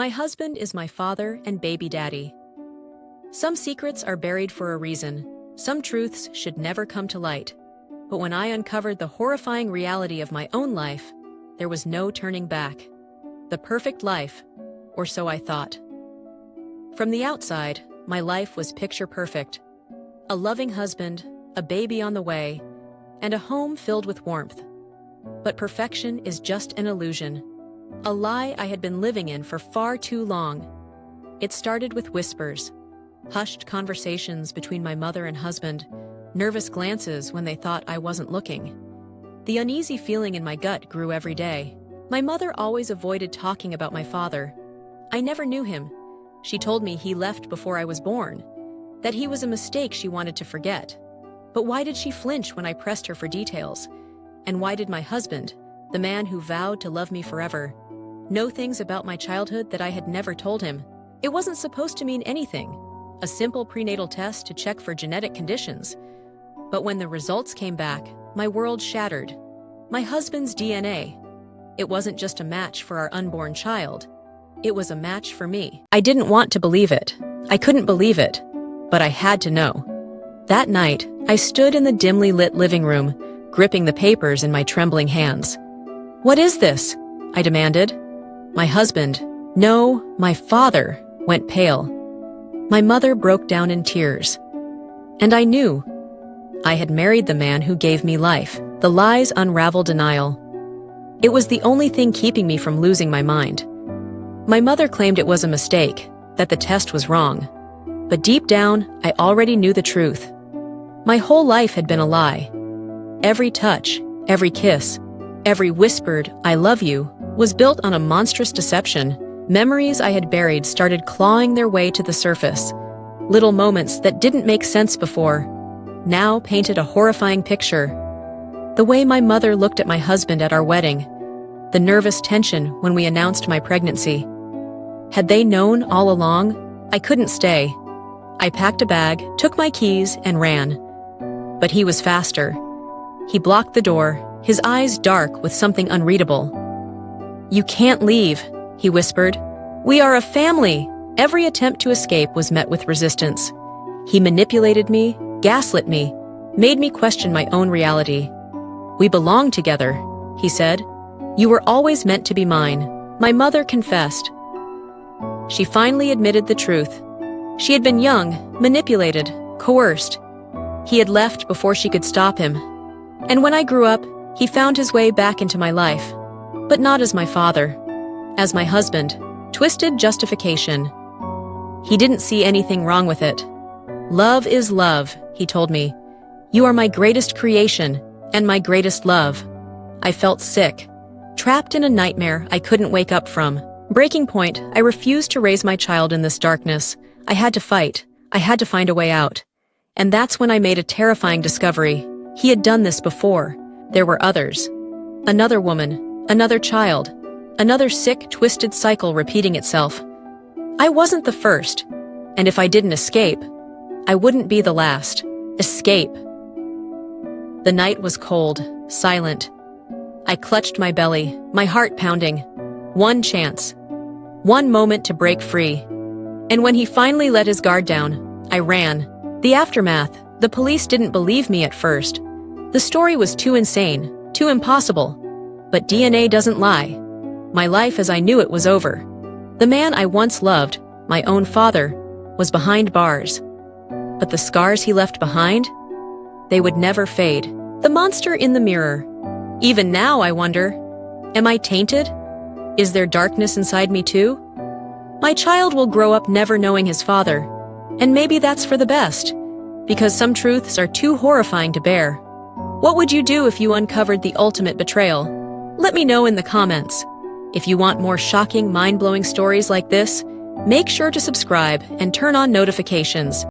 My husband is my father and baby daddy. Some secrets are buried for a reason. Some truths should never come to light. But when I uncovered the horrifying reality of my own life, there was no turning back. The perfect life, or so I thought. From the outside, my life was picture perfect. A loving husband, a baby on the way, and a home filled with warmth. But perfection is just an illusion. A lie I had been living in for far too long. It started with whispers, hushed conversations between my mother and husband, nervous glances when they thought I wasn't looking. The uneasy feeling in my gut grew every day. My mother always avoided talking about my father. I never knew him. She told me he left before I was born, that he was a mistake she wanted to forget. But why did she flinch when I pressed her for details? And why did my husband, the man who vowed to love me forever, know things about my childhood that I had never told him? It wasn't supposed to mean anything, a simple prenatal test to check for genetic conditions. But when the results came back, my world shattered. My husband's DNA. It wasn't just a match for our unborn child. It was a match for me. I didn't want to believe it. I couldn't believe it. But I had to know. That night, I stood in the dimly lit living room, gripping the papers in my trembling hands. "What is this?" I demanded. My husband, no, my father, went pale. My mother broke down in tears. And I knew. I had married the man who gave me life. The lies unraveled denial. It was the only thing keeping me from losing my mind. My mother claimed it was a mistake, that the test was wrong. But deep down, I already knew the truth. My whole life had been a lie. Every touch, every kiss, every whispered, "I love you," was built on a monstrous deception. Memories I had buried started clawing their way to the surface. Little moments that didn't make sense before, now painted a horrifying picture. The way my mother looked at my husband at our wedding, the nervous tension when we announced my pregnancy. Had they known all along? I couldn't stay. I packed a bag, took my keys, and ran. But he was faster. He blocked the door, his eyes dark with something unreadable. "You can't leave," he whispered. "We are a family." Every attempt to escape was met with resistance. He manipulated me, gaslit me, made me question my own reality. "We belong together," he said. "You were always meant to be mine." My mother confessed. She finally admitted the truth. She had been young, manipulated, coerced. He had left before she could stop him. And when I grew up, he found his way back into my life. But not as my father. As my husband. Twisted justification. He didn't see anything wrong with it. "Love is love," he told me. "You are my greatest creation, and my greatest love." I felt sick. Trapped in a nightmare I couldn't wake up from. Breaking point, I refused to raise my child in this darkness. I had to fight. I had to find a way out. And that's when I made a terrifying discovery. He had done this before. There were others. Another woman, another child, another sick, twisted cycle repeating itself. I wasn't the first, and if I didn't escape, I wouldn't be the last. Escape. The night was cold, silent. I clutched my belly, my heart pounding. One chance. One moment to break free. And when he finally let his guard down, I ran. The aftermath, the police didn't believe me at first. The story was too insane, too impossible. But DNA doesn't lie. My life as I knew it was over. The man I once loved, my own father, was behind bars. But the scars he left behind? They would never fade. The monster in the mirror. Even now I wonder, am I tainted? Is there darkness inside me too? My child will grow up never knowing his father. And maybe that's for the best, because some truths are too horrifying to bear. What would you do if you uncovered the ultimate betrayal? Let me know in the comments. If you want more shocking, mind-blowing stories like this, make sure to subscribe and turn on notifications.